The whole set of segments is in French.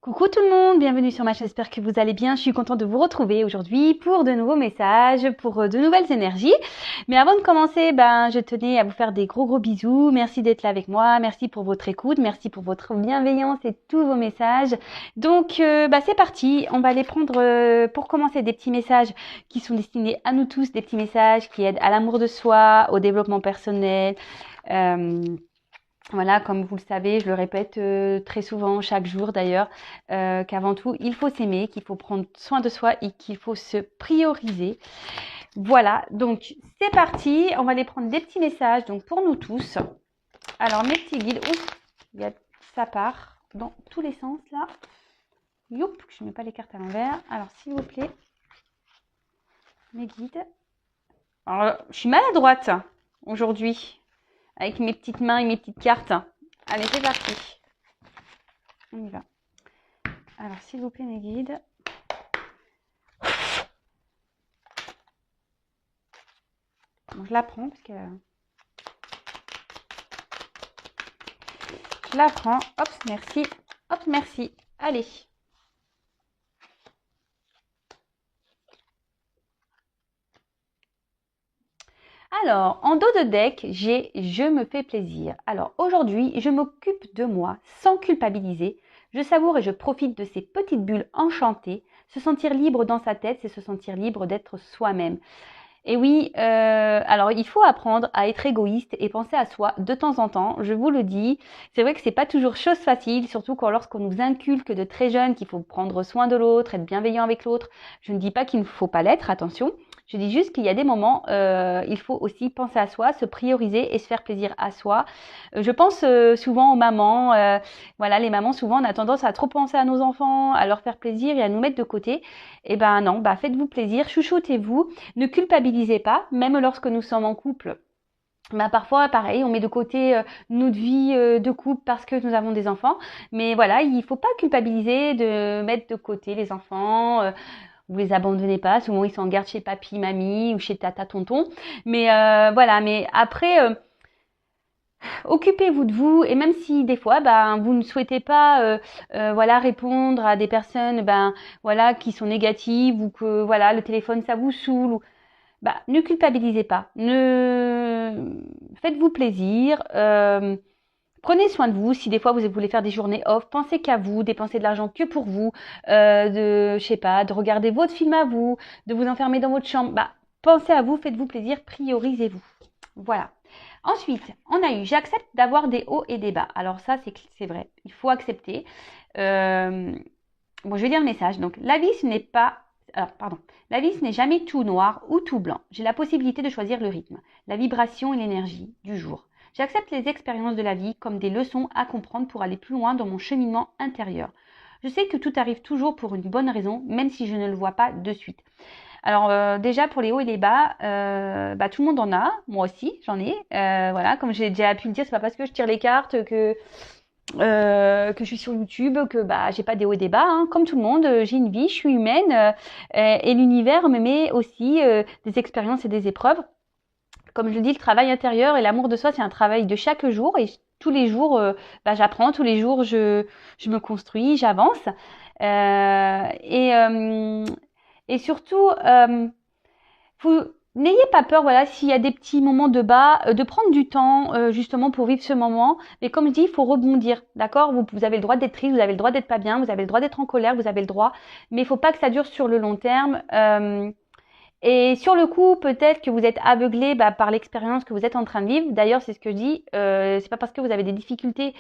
Coucou tout le monde, bienvenue sur ma chaîne, j'espère que vous allez bien. Je suis contente de vous retrouver aujourd'hui pour de nouveaux messages, pour de nouvelles énergies. Mais avant de commencer, je tenais à vous faire des gros bisous. Merci d'être là avec moi, merci pour votre écoute, merci pour votre bienveillance et tous vos messages. Donc c'est parti, on va aller prendre pour commencer des petits messages qui sont destinés à nous tous, des petits messages qui aident à l'amour de soi, au développement personnel. Voilà, comme vous le savez, je le répète très souvent, chaque jour d'ailleurs, qu'avant tout, il faut s'aimer, qu'il faut prendre soin de soi et qu'il faut se prioriser. Voilà, donc c'est parti, on va aller prendre des petits messages donc pour nous tous. Alors mes petits guides, ça part dans tous les sens là. Youp, je ne mets pas les cartes à l'envers. Alors s'il vous plaît, mes guides. Alors, je suis maladroite aujourd'hui, avec mes petites mains et mes petites cartes. Allez, c'est parti. On y va. Alors, s'il vous plaît, mes guides. Bon, je la prends parce que... Je la prends. Hop, merci. Hop, merci. Allez. Alors, en dos de deck, j'ai « Je me fais plaisir ». Alors, aujourd'hui, je m'occupe de moi sans culpabiliser. Je savoure et je profite de ces petites bulles enchantées. Se sentir libre dans sa tête, c'est se sentir libre d'être soi-même. Et oui, alors il faut apprendre à être égoïste et penser à soi de temps en temps, je vous le dis. C'est vrai que c'est pas toujours chose facile, surtout lorsqu'on nous inculque de très jeunes qu'il faut prendre soin de l'autre, être bienveillant avec l'autre. Je ne dis pas qu'il ne faut pas l'être, attention. Je dis juste qu'il y a des moments, il faut aussi penser à soi, se prioriser et se faire plaisir à soi. Je pense souvent aux mamans. Voilà, les mamans, souvent, on a tendance à trop penser à nos enfants, à leur faire plaisir et à nous mettre de côté. Eh ben non, faites-vous plaisir, chouchoutez-vous, ne culpabilisez pas, même lorsque nous sommes en couple. Parfois, pareil, on met de côté notre vie de couple parce que nous avons des enfants. Mais voilà, il ne faut pas culpabiliser de mettre de côté les enfants. Vous les abandonnez pas. Souvent, ils sont en garde chez papy, mamie ou chez tata, tonton. Mais voilà, mais après... occupez-vous de vous et même si des fois vous ne souhaitez pas voilà répondre à des personnes voilà qui sont négatives ou que voilà le téléphone ça vous saoule ou ne culpabilisez pas, ne faites-vous plaisir, prenez soin de vous. Si des fois vous voulez faire des journées off, pensez qu'à vous, dépensez de l'argent que pour vous, je sais pas, de regarder votre film à vous, de vous enfermer dans votre chambre, pensez à vous, faites-vous plaisir, priorisez-vous. Voilà. Ensuite, on a eu « J'accepte d'avoir des hauts et des bas ». Alors ça, c'est vrai, il faut accepter. Bon, je vais lire le message. Donc, la vie, ce n'est pas... Alors, pardon. La vie, ce n'est jamais tout noir ou tout blanc. J'ai la possibilité de choisir le rythme, la vibration et l'énergie du jour. J'accepte les expériences de la vie comme des leçons à comprendre pour aller plus loin dans mon cheminement intérieur. Je sais que tout arrive toujours pour une bonne raison, même si je ne le vois pas de suite. Alors déjà pour les hauts et les bas, tout le monde en a, moi aussi j'en ai. Voilà, comme j'ai déjà pu le dire, c'est pas parce que je tire les cartes que je suis sur YouTube que j'ai pas des hauts et des bas. Hein. Comme tout le monde, j'ai une vie, je suis humaine et l'univers me met aussi des expériences et des épreuves. Comme je le dis, le travail intérieur et l'amour de soi, c'est un travail de chaque jour et tous les jours, j'apprends, tous les jours je me construis, j'avance. Et surtout, n'ayez pas peur, voilà, s'il y a des petits moments de bas, de prendre du temps justement pour vivre ce moment. Mais comme je dis, il faut rebondir, d'accord ? Vous avez le droit d'être triste, vous avez le droit d'être pas bien, vous avez le droit d'être en colère, vous avez le droit. Mais il ne faut pas que ça dure sur le long terme. Et sur le coup, peut-être que vous êtes aveuglé par l'expérience que vous êtes en train de vivre. D'ailleurs, c'est ce que je dis. C'est pas parce que vous avez des difficultés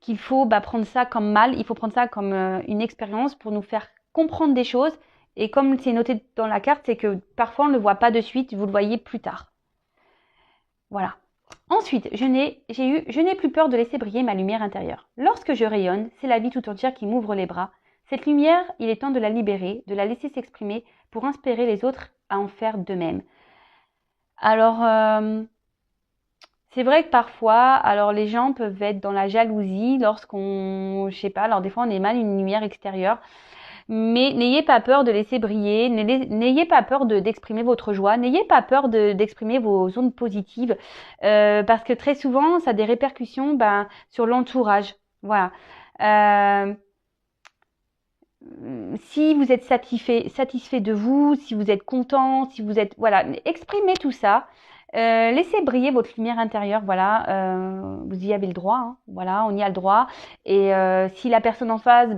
qu'il faut prendre ça comme mal. Il faut prendre ça comme une expérience pour nous faire comprendre des choses. Et comme c'est noté dans la carte, c'est que parfois on ne le voit pas de suite, vous le voyez plus tard. Voilà. Ensuite, je n'ai plus peur de laisser briller ma lumière intérieure. Lorsque je rayonne, c'est la vie tout entière qui m'ouvre les bras. Cette lumière, il est temps de la libérer, de la laisser s'exprimer pour inspirer les autres à en faire de même. Alors, c'est vrai que parfois, alors les gens peuvent être dans la jalousie lorsqu'on, je sais pas, alors des fois on émane une lumière extérieure. Mais n'ayez pas peur de laisser briller, n'ayez pas peur d'exprimer votre joie, n'ayez pas peur d'exprimer vos ondes positives, parce que très souvent, ça a des répercussions sur l'entourage. Voilà. si vous êtes satisfait de vous, si vous êtes content, si vous êtes, voilà, exprimez tout ça. Laissez briller votre lumière intérieure, voilà, vous y avez le droit, hein, voilà, on y a le droit. Et si la personne en face,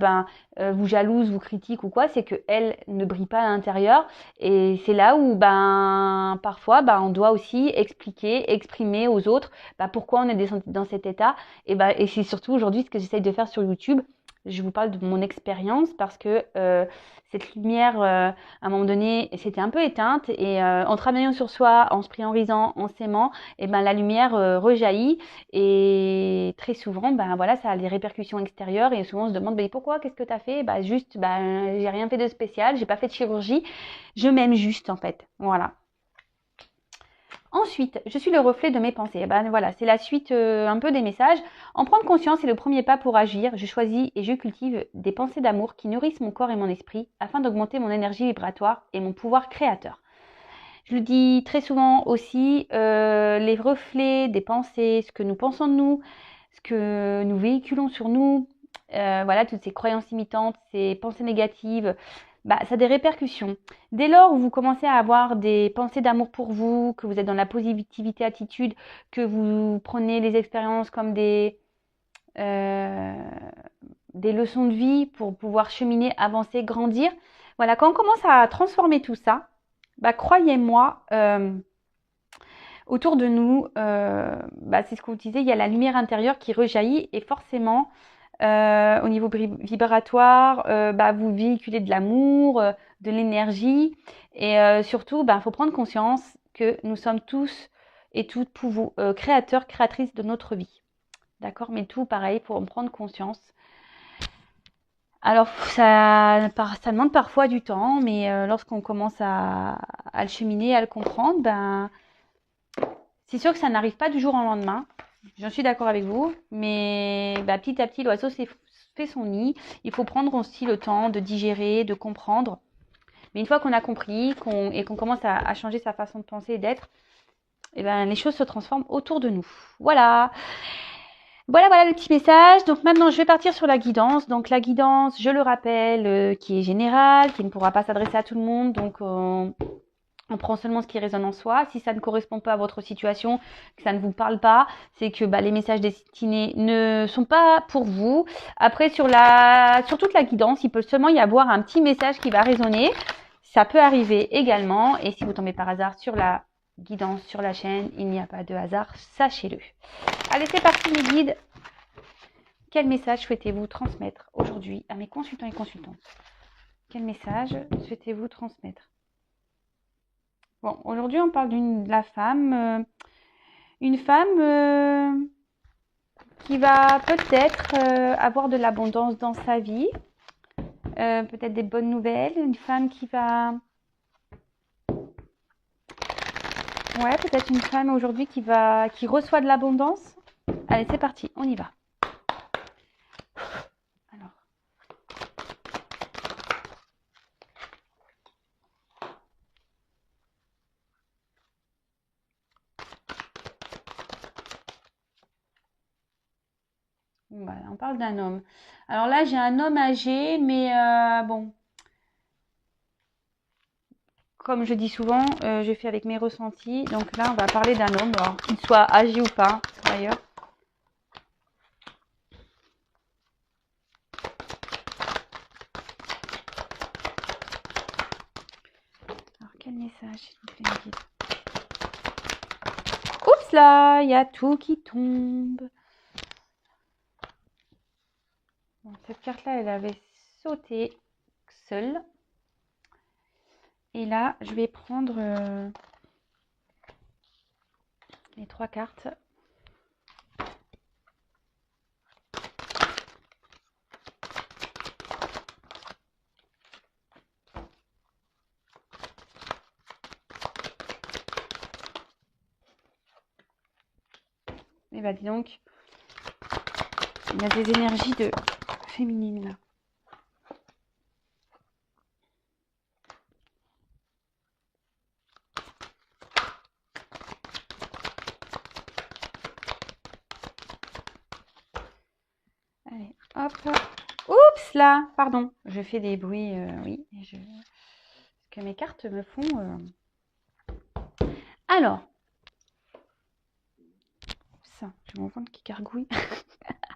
vous jalouse, vous critique ou quoi, c'est que elle ne brille pas à l'intérieur. Et c'est là où, parfois, on doit aussi exprimer aux autres, pourquoi on est dans cet état. Et c'est surtout aujourd'hui ce que j'essaye de faire sur YouTube. Je vous parle de mon expérience parce que cette lumière, à un moment donné, c'était un peu éteinte et en travaillant sur soi, en se priorisant, en s'aimant, la lumière rejaillit et très souvent, voilà, ça a des répercussions extérieures et souvent on se demande, pourquoi, qu'est-ce que tu as fait? Juste, j'ai rien fait de spécial, j'ai pas fait de chirurgie, je m'aime juste en fait, voilà. Ensuite, je suis le reflet de mes pensées. Voilà, c'est la suite un peu des messages. En prendre conscience est le premier pas pour agir. Je choisis et je cultive des pensées d'amour qui nourrissent mon corps et mon esprit afin d'augmenter mon énergie vibratoire et mon pouvoir créateur. Je le dis très souvent aussi, les reflets des pensées, ce que nous pensons de nous, ce que nous véhiculons sur nous, voilà, toutes ces croyances limitantes, ces pensées négatives, ça a des répercussions. Dès lors où vous commencez à avoir des pensées d'amour pour vous, que vous êtes dans la positivité attitude, que vous prenez les expériences comme des leçons de vie pour pouvoir cheminer, avancer, grandir. Voilà, quand on commence à transformer tout ça, croyez-moi, autour de nous, c'est ce que vous disiez, il y a la lumière intérieure qui rejaillit et forcément, au niveau vibratoire, vous véhiculez de l'amour, de l'énergie et surtout, faut prendre conscience que nous sommes tous et toutes créateurs, créatrices de notre vie. D'accord? Mais tout pareil, pour en prendre conscience. Alors, ça demande parfois du temps, mais lorsqu'on commence à le cheminer, à le comprendre, c'est sûr que ça n'arrive pas du jour au lendemain. J'en suis d'accord avec vous, mais petit à petit, l'oiseau fait son nid. Il faut prendre aussi le temps de digérer, de comprendre. Mais une fois qu'on a compris et qu'on commence à changer sa façon de penser et d'être, les choses se transforment autour de nous. Voilà. Voilà le petit message. Donc maintenant, je vais partir sur la guidance. Donc la guidance, je le rappelle, qui est générale, qui ne pourra pas s'adresser à tout le monde. Donc on prend seulement ce qui résonne en soi. Si ça ne correspond pas à votre situation, que ça ne vous parle pas, c'est que les messages destinés ne sont pas pour vous. Après, sur toute la guidance, il peut seulement y avoir un petit message qui va résonner. Ça peut arriver également. Et si vous tombez par hasard sur la guidance sur la chaîne, il n'y a pas de hasard, sachez-le. Allez, c'est parti mes guides. Quel message souhaitez-vous transmettre aujourd'hui à mes consultants et consultantes? Quel message souhaitez-vous transmettre? Bon, aujourd'hui, on parle de la femme. Une femme qui va peut-être avoir de l'abondance dans sa vie. Peut-être des bonnes nouvelles. Une femme qui va... Ouais, peut-être une femme aujourd'hui qui reçoit de l'abondance. Allez, c'est parti, on y va. On parle d'un homme. Alors là, j'ai un homme âgé, mais bon. Comme je dis souvent, je fais avec mes ressentis. Donc là, on va parler d'un homme, qu'il soit âgé ou pas, d'ailleurs. Alors, quel message? Oups là, il y a tout qui tombe. Bon, cette carte-là, elle avait sauté seule. Et là, je vais prendre les 3 cartes. Et dis donc, il y a des énergies féminines là. Allez, hop. Oups là, pardon, je fais des bruits, oui, parce que mes cartes me font. Alors, ça, j'ai mon ventre qui gargouille.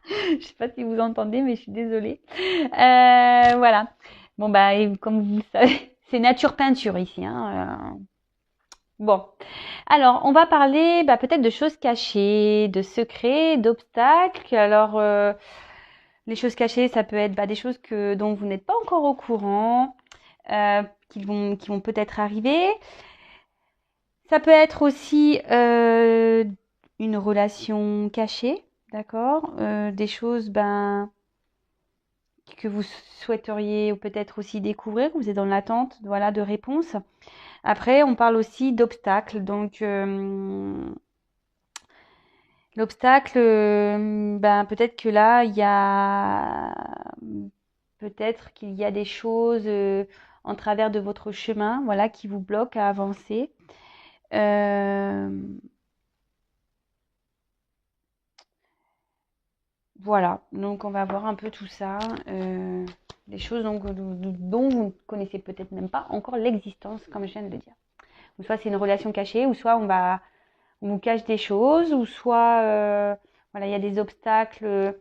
Je sais pas si vous entendez, mais je suis désolée. Voilà. Bon bah, et comme vous le savez, c'est nature peinture ici. Hein, Bon, alors on va parler peut-être de choses cachées, de secrets, d'obstacles. Alors, les choses cachées, ça peut être des choses dont vous n'êtes pas encore au courant, qui vont peut-être arriver. Ça peut être aussi une relation cachée, d'accord? Des choses que vous souhaiteriez ou peut-être aussi découvrir, que vous êtes dans l'attente, voilà, de réponses. Après, on parle aussi d'obstacles. Donc, l'obstacle, peut-être que là, peut-être qu'il y a des choses en travers de votre chemin, voilà, qui vous bloquent à avancer. Voilà, donc on va voir un peu tout ça, des choses dont vous ne connaissez peut-être même pas encore l'existence, comme je viens de le dire. Ou soit c'est une relation cachée, ou soit on vous cache des choses, ou soit voilà, il y a des obstacles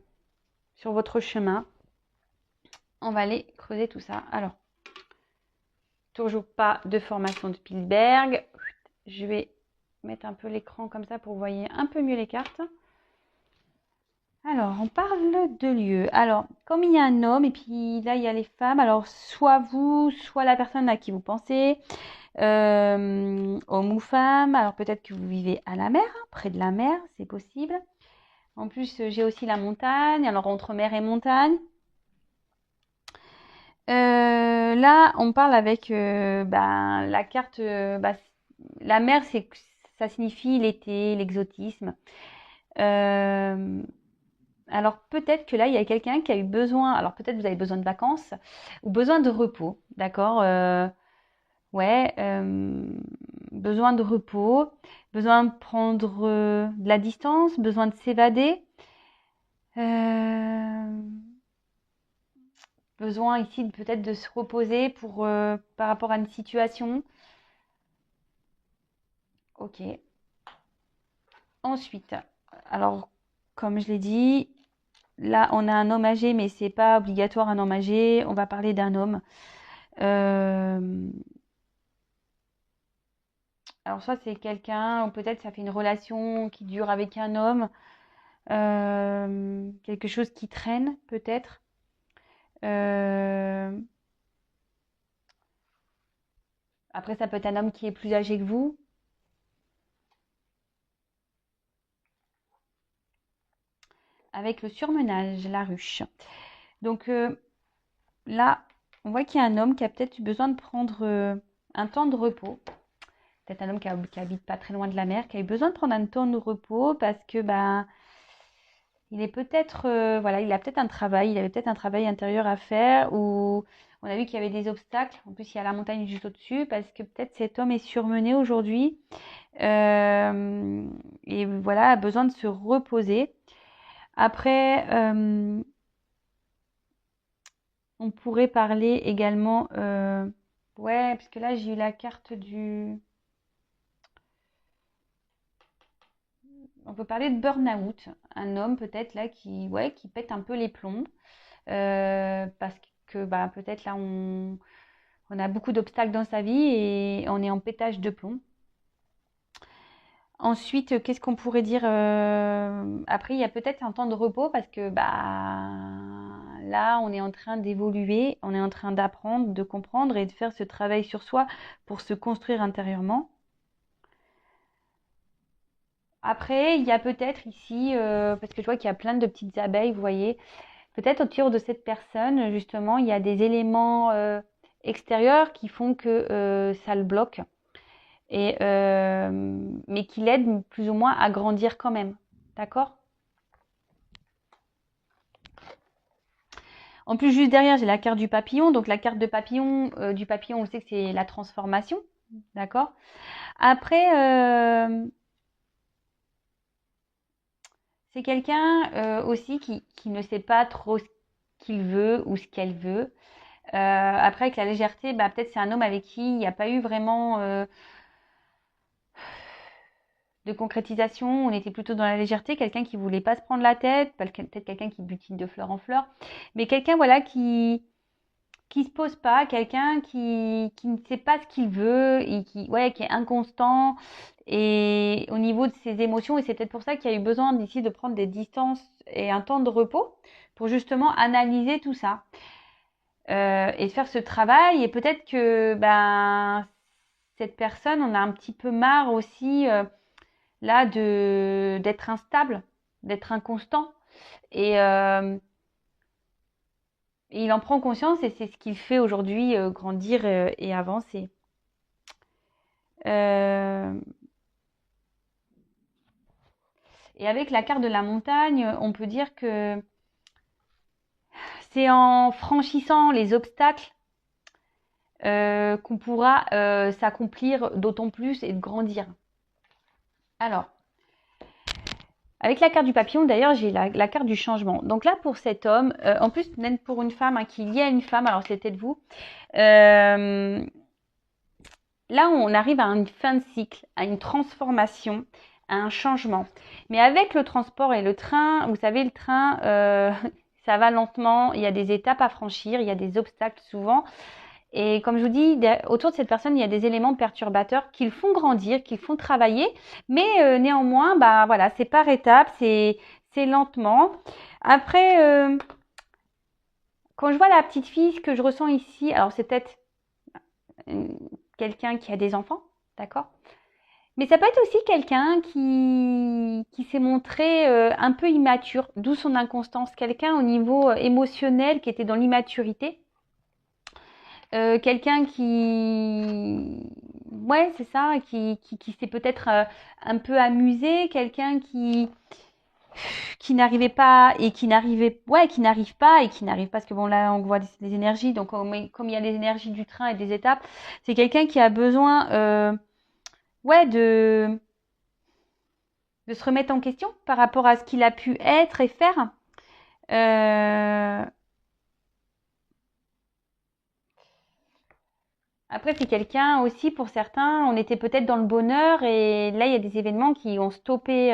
sur votre chemin. On va aller creuser tout ça. Alors, toujours pas de formation de Spielberg. Je vais mettre un peu l'écran comme ça pour que vous voyez un peu mieux les cartes. Alors, on parle de lieux. Alors, comme il y a un homme et puis là, il y a les femmes. Alors, soit vous, soit la personne à qui vous pensez, homme ou femme. Alors, peut-être que vous vivez à la mer, près de la mer, c'est possible. En plus, j'ai aussi la montagne. Alors, entre mer et montagne. Là, on parle avec la carte. La mer, ça signifie l'été, l'exotisme. Alors peut-être que là, il y a quelqu'un qui a eu besoin, alors peut-être vous avez besoin de vacances ou besoin de repos, d'accord? Ouais, besoin de repos, besoin de prendre de la distance, besoin de s'évader, euh, besoin ici peut-être de se reposer par rapport à une situation. Ok. Ensuite, alors comme je l'ai dit, là on a un homme âgé, mais c'est pas obligatoire un homme âgé. On va parler d'un homme. Alors soit c'est quelqu'un, ou peut-être ça fait une relation qui dure avec un homme, quelque chose qui traîne peut-être. Euh, Après ça peut être un homme qui est plus âgé que vous. Avec le surmenage, la ruche. Donc là, on voit qu'il y a un homme qui a peut-être eu besoin de prendre un temps de repos. Peut-être un homme qui habite pas très loin de la mer, qui a eu besoin de prendre un temps de repos parce que il est peut-être voilà, il a peut-être un travail, il avait peut-être un travail intérieur à faire ou on a vu qu'il y avait des obstacles. En plus, il y a la montagne juste au-dessus parce que peut-être cet homme est surmené aujourd'hui et voilà, a besoin de se reposer. Après, on pourrait parler également, ouais, parce que là j'ai eu la carte du. On peut parler de burn-out, un homme peut-être là qui pète un peu les plombs, parce que peut-être là on a beaucoup d'obstacles dans sa vie et on est en pétage de plomb. Ensuite, qu'est-ce qu'on pourrait dire après, il y a peut-être un temps de repos parce que là, on est en train d'évoluer, on est en train d'apprendre, de comprendre et de faire ce travail sur soi pour se construire intérieurement. Après, il y a peut-être ici, parce que je vois qu'il y a plein de petites abeilles, vous voyez, peut-être autour de cette personne, justement, il y a des éléments extérieurs qui font que ça le bloque, mais qui l'aident plus ou moins à grandir quand même. D'accord? En plus, juste derrière, j'ai la carte du papillon. Donc, la carte du papillon, on sait que c'est la transformation. D'accord? Après, c'est quelqu'un aussi qui ne sait pas trop ce qu'il veut ou ce qu'elle veut. Après, avec la légèreté, bah, peut-être c'est un homme avec qui il n'y a pas eu vraiment de concrétisation. On était plutôt dans la légèreté, quelqu'un qui voulait pas se prendre la tête, peut-être quelqu'un qui butine de fleur en fleur, mais quelqu'un voilà qui se pose pas, quelqu'un qui ne sait pas ce qu'il veut et qui est inconstant et au niveau de ses émotions. Et c'est peut-être pour ça qu'il y a eu besoin d'ici de prendre des distances et un temps de repos pour justement analyser tout ça et faire ce travail. Et peut-être que ben cette personne, on a un petit peu marre aussi là d'être instable, d'être inconstant. Et, euh, et il en prend conscience et c'est ce qu'il fait aujourd'hui, grandir et avancer. Euh, et avec la carte de la montagne, on peut dire que c'est en franchissant les obstacles qu'on pourra s'accomplir d'autant plus et de grandir. Alors, avec la carte du papillon, d'ailleurs, j'ai la carte du changement. Donc là, pour cet homme, en plus, même pour une femme, hein, qui est liée à une femme, alors c'est peut-être vous, là, on arrive à une fin de cycle, à une transformation, à un changement. Mais avec le transport et le train, vous savez, le train, ça va lentement, il y a des étapes à franchir, il y a des obstacles souvent. Et comme je vous dis, autour de cette personne, il y a des éléments perturbateurs qui le font grandir, qui le font travailler. Mais néanmoins, bah voilà, c'est par étapes, c'est lentement. Après, quand je vois la petite fille, ce que je ressens ici, alors c'est peut-être quelqu'un qui a des enfants, d'accord? Mais ça peut être aussi quelqu'un qui s'est montré un peu immature, d'où son inconstance. Quelqu'un au niveau émotionnel qui était dans l'immaturité. Quelqu'un qui... Ouais, c'est ça, qui s'est peut-être un peu amusé. Quelqu'un qui n'arrivait pas et qui n'arrivait... Ouais, qui n'arrive pas et qui n'arrive pas. Parce que bon, là, on voit des énergies. Donc, comme il y a les énergies du train et des étapes, c'est quelqu'un qui a besoin... ouais, de se remettre en question par rapport à ce qu'il a pu être et faire. Après, c'est quelqu'un aussi, pour certains, on était peut-être dans le bonheur et là, il y a des événements qui ont stoppé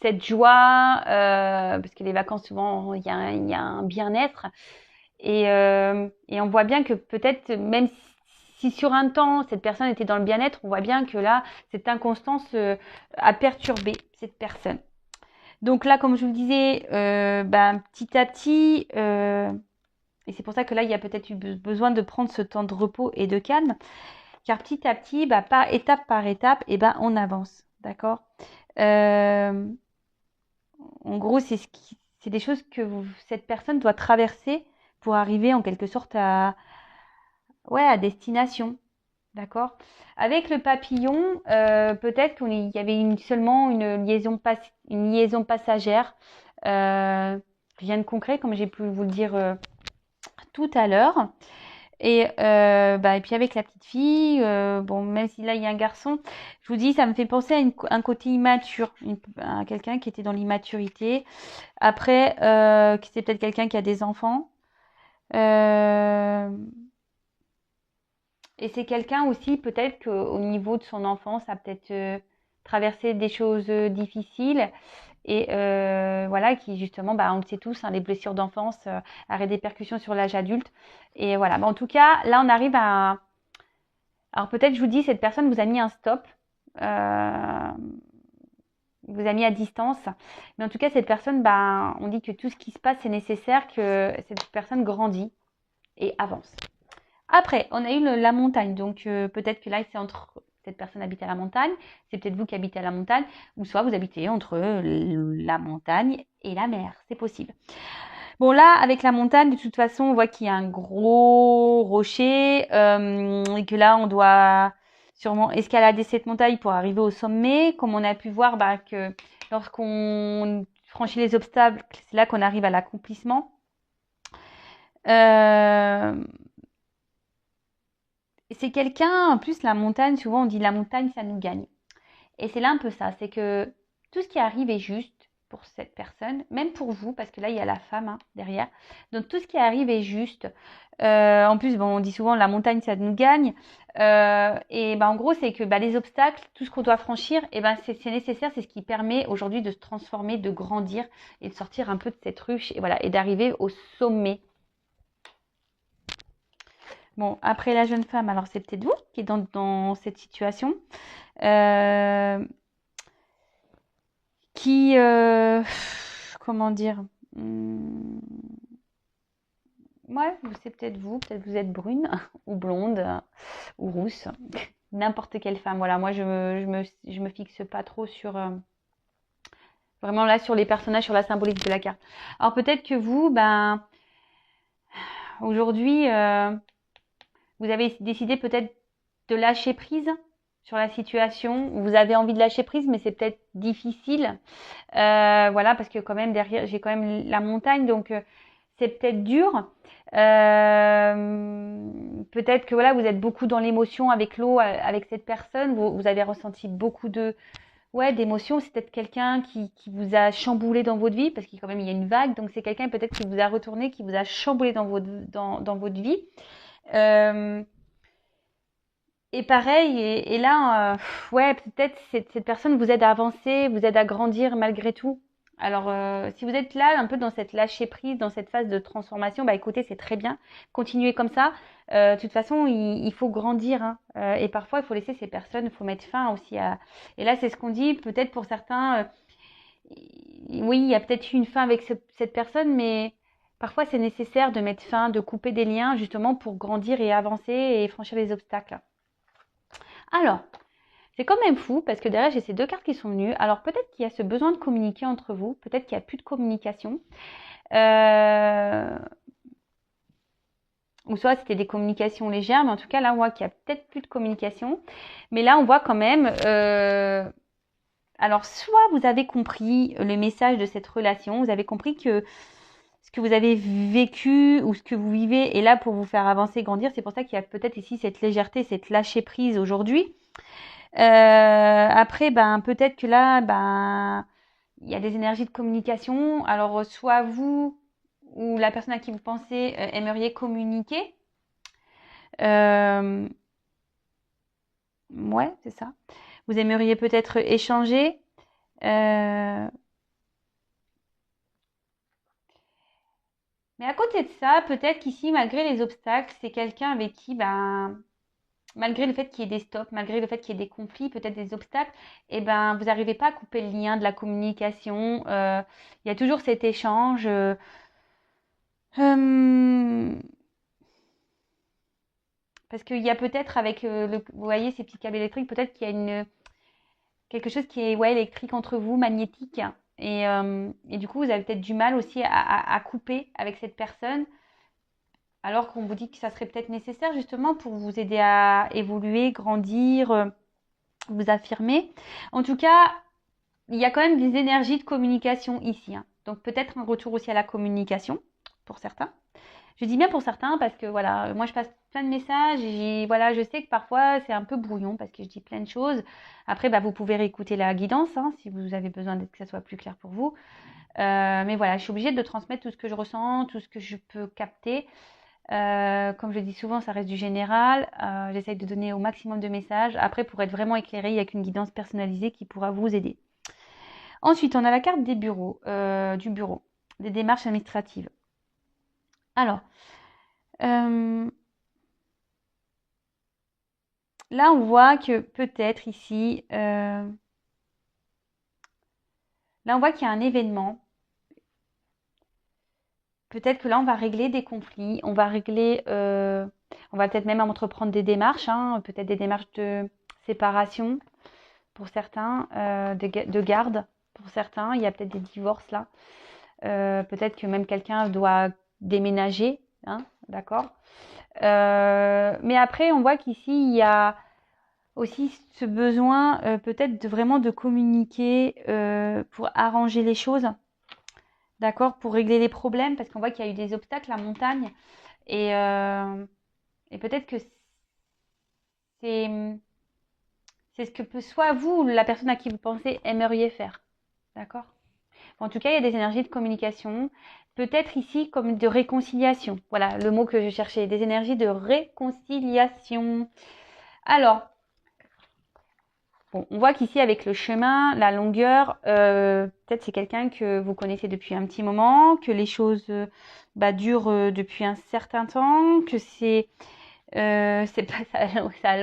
cette joie, parce que les vacances, souvent, il y a un bien-être. Et on voit bien que peut-être, même si sur un temps, cette personne était dans le bien-être, on voit bien que là, cette inconstance a perturbé cette personne. Donc là, comme je vous le disais, ben, petit à petit, et c'est pour ça que là, il y a peut-être eu besoin de prendre ce temps de repos et de calme, car petit à petit, bah, par étape, et ben, on avance, d'accord. En gros, c'est des choses que cette personne doit traverser pour arriver en quelque sorte ouais, à destination, d'accord. Avec le papillon, peut-être qu'il y avait seulement une liaison passagère, rien de concret, comme j'ai pu vous le dire tout à l'heure. Et puis avec la petite fille, bon, même si là il y a un garçon, je vous dis, ça me fait penser à un côté immature, à quelqu'un qui était dans l'immaturité. Après, c'est peut-être quelqu'un qui a des enfants. Euh, et c'est quelqu'un aussi, peut-être qu'au niveau de son enfance, a peut-être traversé des choses difficiles. Et voilà, qui justement, bah, on le sait tous, hein, les blessures d'enfance auraient des répercussions sur l'âge adulte. Et voilà, bah, en tout cas, là, on arrive à... Alors peut-être, je vous dis, cette personne vous a mis un stop, euh, vous a mis à distance. Mais en tout cas, cette personne, bah, on dit que tout ce qui se passe, c'est nécessaire que cette personne grandit et avance. Après, on a eu la montagne. Donc peut-être que là, c'est entre... Cette personne habite à la montagne, c'est peut-être vous qui habitez à la montagne, ou soit vous habitez entre la montagne et la mer, c'est possible. Bon là, avec la montagne, de toute façon, on voit qu'il y a un gros rocher, et que là, on doit sûrement escalader cette montagne pour arriver au sommet. Comme on a pu voir, bah, que lorsqu'on franchit les obstacles, c'est là qu'on arrive à l'accomplissement. C'est quelqu'un, en plus la montagne, souvent on dit la montagne ça nous gagne. Et c'est là un peu ça, c'est que tout ce qui arrive est juste, pour cette personne, même pour vous, parce que là, il y a la femme hein, derrière. Donc, tout ce qui arrive est juste. En plus, bon, on dit souvent la montagne, ça nous gagne. Et ben, en gros, c'est que les obstacles, tout ce qu'on doit franchir, et ben, c'est nécessaire. C'est ce qui permet aujourd'hui de se transformer, de grandir et de sortir un peu de cette ruche et, voilà, et d'arriver au sommet. Bon, après la jeune femme, alors c'est peut-être vous qui êtes dans cette situation. Qui, comment dire, ouais, c'est peut-être vous êtes brune ou blonde ou rousse, n'importe quelle femme. Voilà, moi je me fixe pas trop sur vraiment là sur les personnages, sur la symbolique de la carte. Alors peut-être que vous, aujourd'hui, vous avez décidé peut-être de lâcher prise sur la situation. Vous avez envie de lâcher prise, mais c'est peut-être difficile. Voilà, parce que quand même derrière, j'ai quand même la montagne, donc c'est peut-être dur. Peut-être que voilà, vous êtes beaucoup dans l'émotion avec l'eau, avec cette personne. Vous avez ressenti beaucoup d'émotions. C'est peut-être quelqu'un qui vous a chamboulé dans votre vie, parce qu'il quand même il y a une vague, donc c'est quelqu'un peut-être qui vous a retourné, qui vous a chamboulé dans votre vie. Et pareil, et là, ouais, peut-être cette personne vous aide à avancer, vous aide à grandir malgré tout. Alors, si vous êtes là, un peu dans cette lâcher prise, dans cette phase de transformation, écoutez, c'est très bien. Continuez comme ça. De toute façon, il faut grandir, hein. Et parfois, il faut laisser ces personnes, il faut mettre fin aussi à. Et là, c'est ce qu'on dit. Peut-être pour certains, oui, il y a peut-être eu une fin avec cette personne, mais parfois, c'est nécessaire de mettre fin, de couper des liens, justement pour grandir et avancer et franchir les obstacles. Alors, c'est quand même fou parce que derrière j'ai ces deux cartes qui sont venues. Alors peut-être qu'il y a ce besoin de communiquer entre vous, peut-être qu'il n'y a plus de communication. Ou soit c'était des communications légères, mais en tout cas là on voit qu'il y a peut-être plus de communication. Mais là on voit quand même. Alors soit vous avez compris le message de cette relation, vous avez compris que ce que vous avez vécu ou ce que vous vivez est là pour vous faire avancer, grandir. C'est pour ça qu'il y a peut-être ici cette légèreté, cette lâcher prise aujourd'hui. Après, peut-être que là, il y a des énergies de communication. Alors, soit vous ou la personne à qui vous pensez aimeriez communiquer. Ouais, c'est ça. Vous aimeriez peut-être échanger. Mais à côté de ça, peut-être qu'ici, malgré les obstacles, c'est quelqu'un avec qui, malgré le fait qu'il y ait des stops, malgré le fait qu'il y ait des conflits, peut-être des obstacles, vous n'arrivez pas à couper le lien de la communication. Il y a toujours cet échange. Parce qu'il y a peut-être avec, vous voyez, ces petits câbles électriques, peut-être qu'il y a quelque chose qui est électrique entre vous, magnétique. Et du coup, vous avez peut-être du mal aussi à couper avec cette personne. Alors qu'on vous dit que ça serait peut-être nécessaire justement pour vous aider à évoluer, grandir, vous affirmer. En tout cas, il y a quand même des énergies de communication ici, hein. Donc peut-être un retour aussi à la communication pour certains. Je dis bien pour certains parce que voilà, moi je passe plein de messages et voilà, je sais que parfois c'est un peu brouillon parce que je dis plein de choses. Après, vous pouvez réécouter la guidance hein, si vous avez besoin que ça soit plus clair pour vous. Mais voilà, je suis obligée de transmettre tout ce que je ressens, tout ce que je peux capter. Comme je dis souvent, ça reste du général. J'essaye de donner au maximum de messages. Après, pour être vraiment éclairé, il n'y a qu'une guidance personnalisée qui pourra vous aider. Ensuite, on a la carte des bureaux, du bureau, des démarches administratives. Alors, là, on voit que peut-être ici, là, on voit qu'il y a un événement. Peut-être que là, on va régler des conflits, on va peut-être même entreprendre des démarches, hein, peut-être des démarches de séparation pour certains, de garde pour certains. Il y a peut-être des divorces là. Peut-être que même quelqu'un doit déménager, hein, d'accord. Mais après, on voit qu'ici, il y a aussi ce besoin peut-être vraiment de communiquer pour arranger les choses, d'accord, pour régler les problèmes, parce qu'on voit qu'il y a eu des obstacles, la montagne, et, et peut-être que c'est ce que soit vous ou la personne à qui vous pensez aimeriez faire, d'accord. En tout cas, il y a des énergies de communication. Peut-être ici comme de réconciliation. Voilà le mot que je cherchais. Des énergies de réconciliation. Alors, bon, on voit qu'ici avec le chemin, la longueur, peut-être c'est quelqu'un que vous connaissez depuis un petit moment, que les choses durent depuis un certain temps, que c'est pas c'est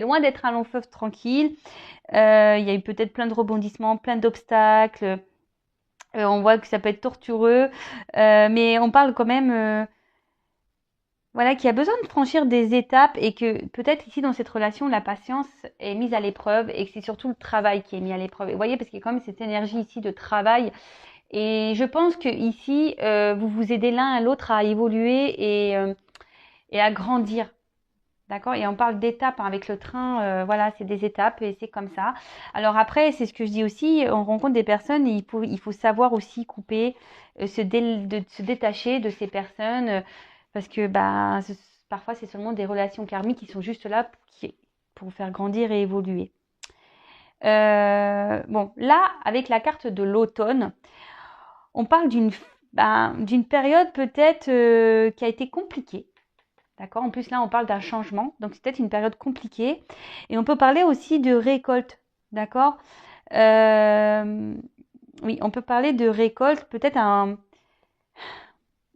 loin d'être un long fleuve tranquille. Il y a eu peut-être plein de rebondissements, plein d'obstacles. On voit que ça peut être tortureux, mais on parle quand même, voilà, qu'il y a besoin de franchir des étapes et que peut-être ici dans cette relation, la patience est mise à l'épreuve et que c'est surtout le travail qui est mis à l'épreuve. Et vous voyez, parce qu'il y a quand même cette énergie ici de travail. Et je pense que ici, vous vous aidez l'un à l'autre à évoluer et à grandir. D'accord? Et on parle d'étapes hein, avec le train, voilà, c'est des étapes et c'est comme ça. Alors après, c'est ce que je dis aussi, on rencontre des personnes, et il faut savoir aussi couper, se détacher de ces personnes, parce que parfois c'est seulement des relations karmiques qui sont juste là pour faire grandir et évoluer. Bon, là, avec la carte de l'automne, on parle d'une période peut-être qui a été compliquée. D'accord? En plus, là, on parle d'un changement. Donc, c'est peut-être une période compliquée. Et on peut parler aussi de récolte. D'accord? Oui, on peut parler de récolte, peut-être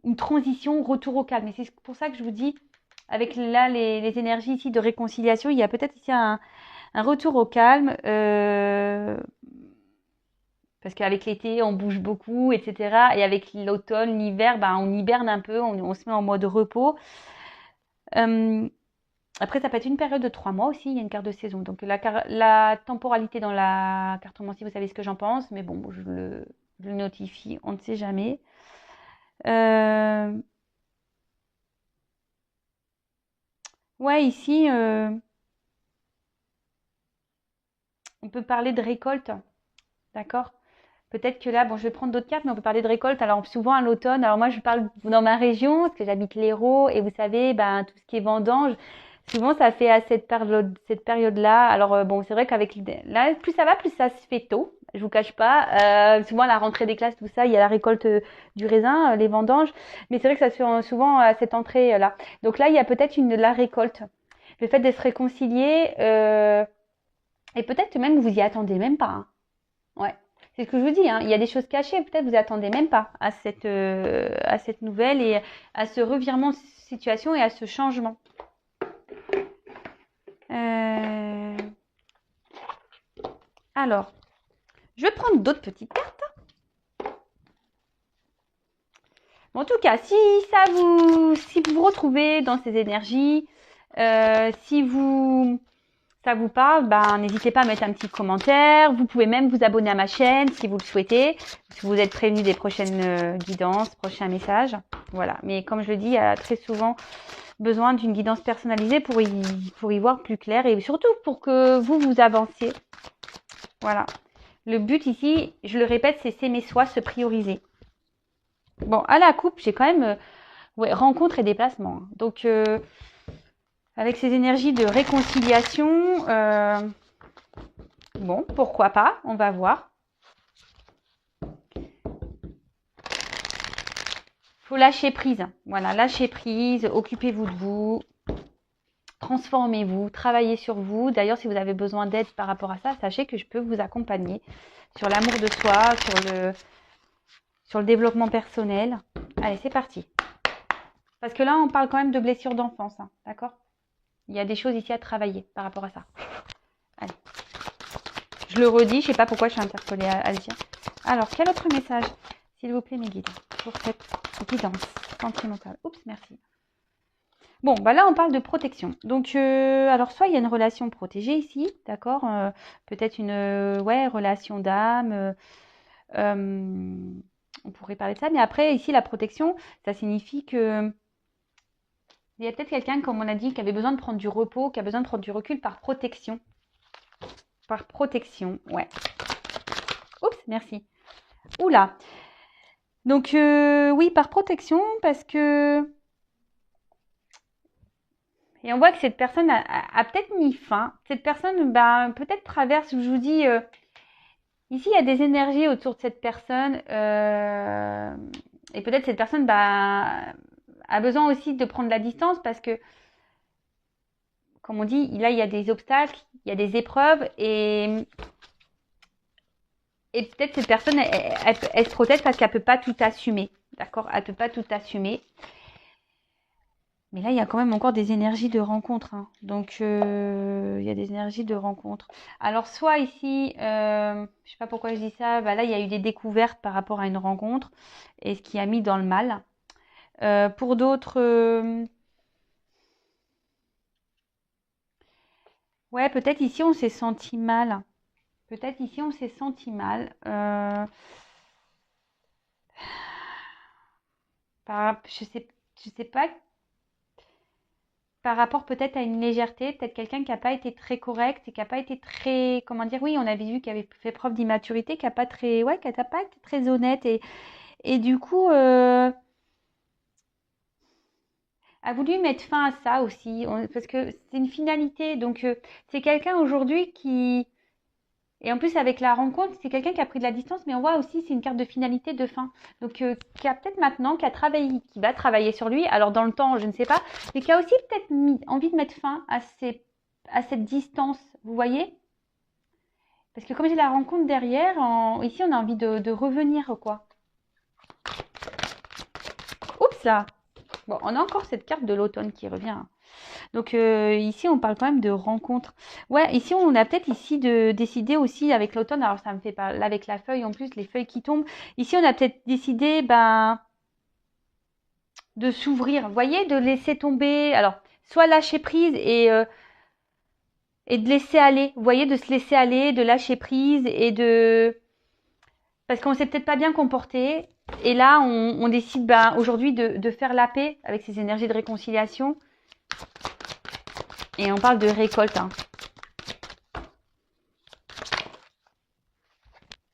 une transition, retour au calme. Et c'est pour ça que je vous dis, avec là, les énergies ici de réconciliation, il y a peut-être ici un retour au calme. Parce qu'avec l'été, on bouge beaucoup, etc. Et avec l'automne, l'hiver, on hiberne un peu, on se met en mode repos. Après, ça peut être une période de 3 mois aussi, il y a une carte de saison. Donc la temporalité dans la cartomancie, vous savez ce que j'en pense, mais bon, je le notifie, on ne sait jamais. Ouais, ici, on peut parler de récolte, d'accord? Peut-être que là, bon, je vais prendre d'autres cartes, mais on peut parler de récolte. Alors souvent à l'automne, alors moi je parle dans ma région, parce que j'habite l'Hérault, et vous savez, tout ce qui est vendange, souvent ça fait à cette période-là. Alors bon, c'est vrai qu'avec là, plus ça va, plus ça se fait tôt. Je vous cache pas. Souvent à la rentrée des classes, tout ça, il y a la récolte du raisin, les vendanges. Mais c'est vrai que ça se fait souvent à cette entrée-là. Donc là, il y a peut-être la récolte. Le fait de se réconcilier, et peut-être même vous y attendez même pas. Hein. Ouais. C'est ce que je vous dis, hein. Il y a des choses cachées, peut-être vous attendez même pas à cette nouvelle et à ce revirement de situation et à ce changement. Alors, je vais prendre d'autres petites cartes. Bon, en tout cas, si vous vous retrouvez dans ces énergies, si ça vous parle, n'hésitez pas à mettre un petit commentaire. Vous pouvez même vous abonner à ma chaîne si vous le souhaitez. Si vous êtes prévenu des prochaines guidances, prochains messages. Voilà. Mais comme je le dis, il y a très souvent besoin d'une guidance personnalisée pour y voir plus clair et surtout pour que vous avanciez. Voilà. Le but ici, je le répète, c'est s'aimer soi, se prioriser. Bon, à la coupe, j'ai quand même rencontre et déplacement. Donc, avec ces énergies de réconciliation, bon, pourquoi pas, on va voir. Faut lâcher prise. Voilà, lâcher prise, occupez-vous de vous, transformez-vous, travaillez sur vous. D'ailleurs, si vous avez besoin d'aide par rapport à ça, sachez que je peux vous accompagner sur l'amour de soi, sur le développement personnel. Allez, c'est parti. Parce que là, on parle quand même de blessures d'enfance, hein, d'accord? Il y a des choses ici à travailler par rapport à ça. Allez. Je le redis, je ne sais pas pourquoi je suis interpellée à le dire. Alors, quel autre message, s'il vous plaît, mes guides, pour cette guidance sentimentale? Oups, merci. Bon, là, on parle de protection. Donc, alors, soit il y a une relation protégée ici, d'accord? Peut-être une relation d'âme. On pourrait parler de ça. Mais après, ici, la protection, ça signifie que il y a peut-être quelqu'un, comme on a dit, qui avait besoin de prendre du repos, qui a besoin de prendre du recul par protection. Par protection, ouais. Oups, merci. Oula. Donc, oui, par protection, parce que... Et on voit que cette personne a peut-être mis fin. Cette personne, peut-être traverse, je vous dis, Ici, il y a des énergies autour de cette personne. Et peut-être cette personne a besoin aussi de prendre la distance parce que, comme on dit, là, il y a des obstacles, il y a des épreuves. Et peut-être cette personne, elle se protège parce qu'elle ne peut pas tout assumer. D'accord? Elle ne peut pas tout assumer. Mais là, il y a quand même encore des énergies de rencontre. Hein. Donc, il y a des énergies de rencontre. Alors, soit ici, je ne sais pas pourquoi je dis ça, bah là, il y a eu des découvertes par rapport à une rencontre et ce qui a mis dans le mal. Pour d'autres, ouais, peut-être ici, on s'est senti mal. Peut-être ici, on s'est senti mal. Je sais pas, par rapport peut-être à une légèreté, peut-être quelqu'un qui n'a pas été très correct et qui n'a pas été très, comment dire, oui, on avait vu qu'il avait fait preuve d'immaturité, qui n'a pas très, ouais, qui n'a pas été très honnête et du coup, a voulu mettre fin à ça aussi, parce que c'est une finalité. Donc, c'est quelqu'un aujourd'hui qui, et en plus, avec la rencontre, c'est quelqu'un qui a pris de la distance, mais on voit aussi, c'est une carte de finalité, de fin. Donc, qui a peut-être maintenant, qui a travaillé, qui va travailler sur lui. Alors, dans le temps, je ne sais pas, mais qui a aussi peut-être envie de mettre fin à cette distance. Vous voyez? Parce que comme j'ai la rencontre derrière, ici, on a envie de revenir, quoi. Oups là! Bon, on a encore cette carte de l'automne qui revient. Donc ici, on parle quand même de rencontres. Ouais, ici, on a peut-être ici de décider aussi avec l'automne. Alors, ça me fait pas avec la feuille en plus, les feuilles qui tombent. Ici, on a peut-être décidé de s'ouvrir. Vous voyez, de laisser tomber. Alors, soit lâcher prise et de laisser aller. Vous voyez, de se laisser aller, de lâcher prise et de... Parce qu'on s'est peut-être pas bien comporté. Et là, on décide aujourd'hui de faire la paix avec ces énergies de réconciliation. Et on parle de récolte. Hein.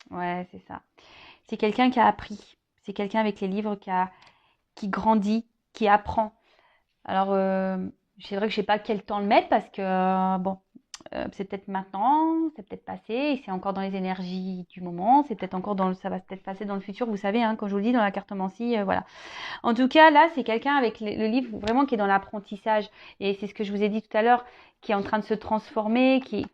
Ouais, c'est ça. C'est quelqu'un qui a appris. C'est quelqu'un avec les livres qui grandit, qui apprend. Alors, c'est vrai que je sais pas quel temps le mettre parce que, bon, c'est peut-être maintenant, c'est peut-être passé, et c'est encore dans les énergies du moment, c'est peut-être encore ça va peut-être passer dans le futur, vous savez, hein, quand je vous le dis, dans la cartomancie, voilà. En tout cas, là, c'est quelqu'un avec le livre vraiment qui est dans l'apprentissage. Et c'est ce que je vous ai dit tout à l'heure, qui est en train de se transformer, qui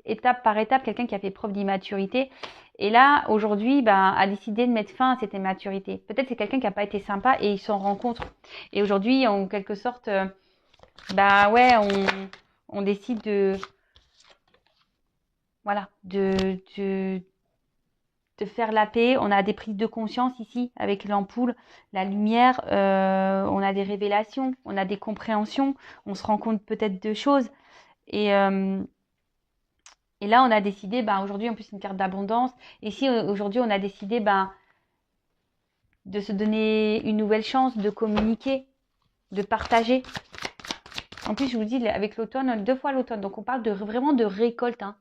étape par étape, quelqu'un qui a fait preuve d'immaturité. Et là, aujourd'hui, a décidé de mettre fin à cette immaturité. Peut-être c'est quelqu'un qui n'a pas été sympa et il s'en rencontre. Et aujourd'hui, en quelque sorte, ouais, on décide voilà, de faire la paix. On a des prises de conscience ici avec l'ampoule, la lumière, on a des révélations, on a des compréhensions, on se rend compte peut-être de choses. Et, euh, et là, on a décidé, aujourd'hui, en plus, c'est une carte d'abondance. Et si aujourd'hui, on a décidé de se donner une nouvelle chance, de communiquer, de partager. En plus, je vous dis, avec l'automne, 2 fois l'automne. Donc, on parle vraiment de récolte. Hein.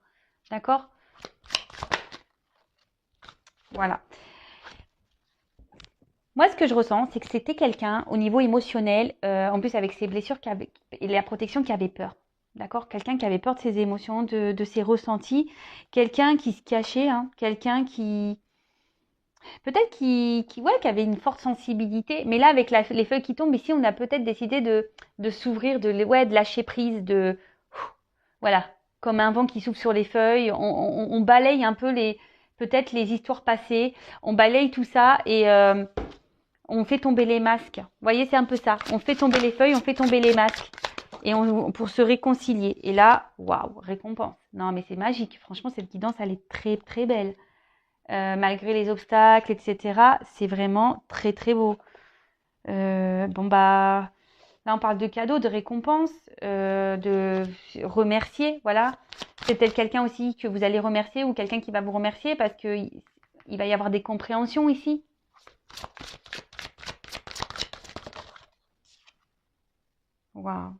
D'accord? Voilà. Moi, ce que je ressens, c'est que c'était quelqu'un au niveau émotionnel, en plus avec ses blessures et la protection, qui avait peur. D'accord? Quelqu'un qui avait peur de ses émotions, de ses ressentis. Quelqu'un qui se cachait, hein, quelqu'un qui... Peut-être qui avait une forte sensibilité. Mais là, avec les feuilles qui tombent, ici, on a peut-être décidé de s'ouvrir, de lâcher prise, voilà, comme un vent qui souffle sur les feuilles. On balaye un peu peut-être les histoires passées. On balaye tout ça et... on fait tomber les masques. Vous voyez, c'est un peu ça. On fait tomber les feuilles, on fait tomber les masques. Et pour se réconcilier. Et là, waouh, récompense. Non, mais c'est magique. Franchement, cette guidance, elle est très, très belle. Malgré les obstacles, etc. C'est vraiment très, très beau. Là, on parle de cadeaux, de récompenses, de remercier. Voilà. C'est peut-être quelqu'un aussi que vous allez remercier ou quelqu'un qui va vous remercier parce qu'il va y avoir des compréhensions ici. Waouh.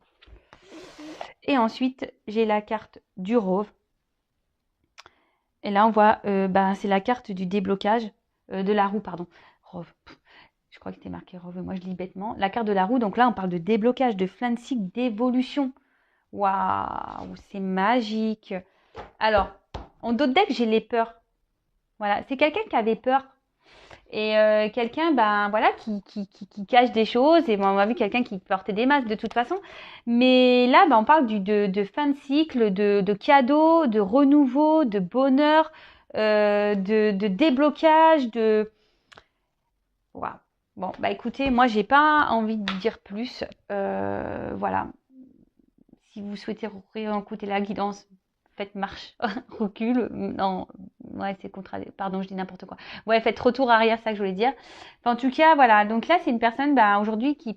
Et ensuite, j'ai la carte du Rove. Et là, on voit, c'est la carte du déblocage, de la roue, pardon. Rove. Je crois que c'était marqué Rove, moi je lis bêtement. La carte de la roue, donc là, on parle de déblocage, de fin de cycle, d'évolution. Waouh, c'est magique. Alors, en d'autres decks, j'ai les peurs. Voilà, c'est quelqu'un qui avait peur. Et quelqu'un, ben voilà, qui cache des choses. Et bon, on a vu quelqu'un qui portait des masques de toute façon. Mais là, ben, on parle de fin de cycle, de cadeaux, de renouveau, de bonheur, de déblocage, de... Waouh. Bon, bah écoutez, moi, j'ai pas envie de dire plus. Voilà. Si vous souhaitez réécouter la guidance, faites marche, recul, non, ouais, c'est pardon, je dis n'importe quoi. Ouais, faites retour arrière, c'est ça que je voulais dire. Enfin, en tout cas, voilà. Donc là, c'est une personne, bah, aujourd'hui, qui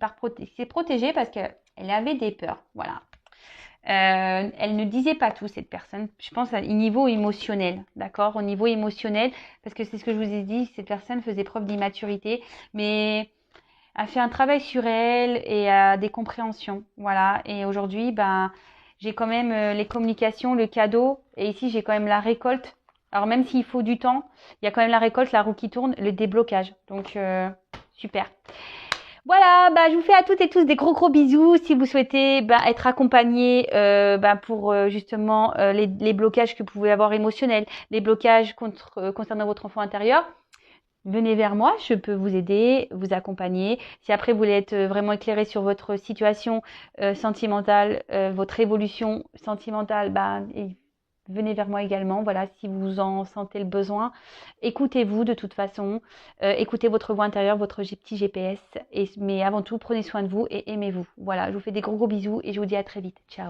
s'est protégée parce qu'elle avait des peurs. Voilà. Elle ne disait pas tout, cette personne. Je pense à niveau émotionnel, d'accord? Au niveau émotionnel, parce que c'est ce que je vous ai dit, cette personne faisait preuve d'immaturité, mais a fait un travail sur elle et a des compréhensions. Voilà. Et aujourd'hui, ben, j'ai quand même les communications, le cadeau. Et ici, j'ai quand même la récolte. Alors, même s'il faut du temps, il y a quand même la récolte, la roue qui tourne, le déblocage. Donc, super. Voilà, bah, je vous fais à toutes et tous des gros gros bisous. Si vous souhaitez bah, être accompagné bah, pour justement les blocages que vous pouvez avoir émotionnels, les blocages concernant votre enfant intérieur, venez vers moi, je peux vous aider, vous accompagner. Si après vous voulez être vraiment éclairé sur votre situation sentimentale, votre évolution sentimentale, bah, venez vers moi également. Voilà, si vous en sentez le besoin, écoutez-vous de toute façon, écoutez votre voix intérieure, votre petit GPS. Mais avant tout, prenez soin de vous et aimez-vous. Voilà, je vous fais des gros gros bisous et je vous dis à très vite. Ciao.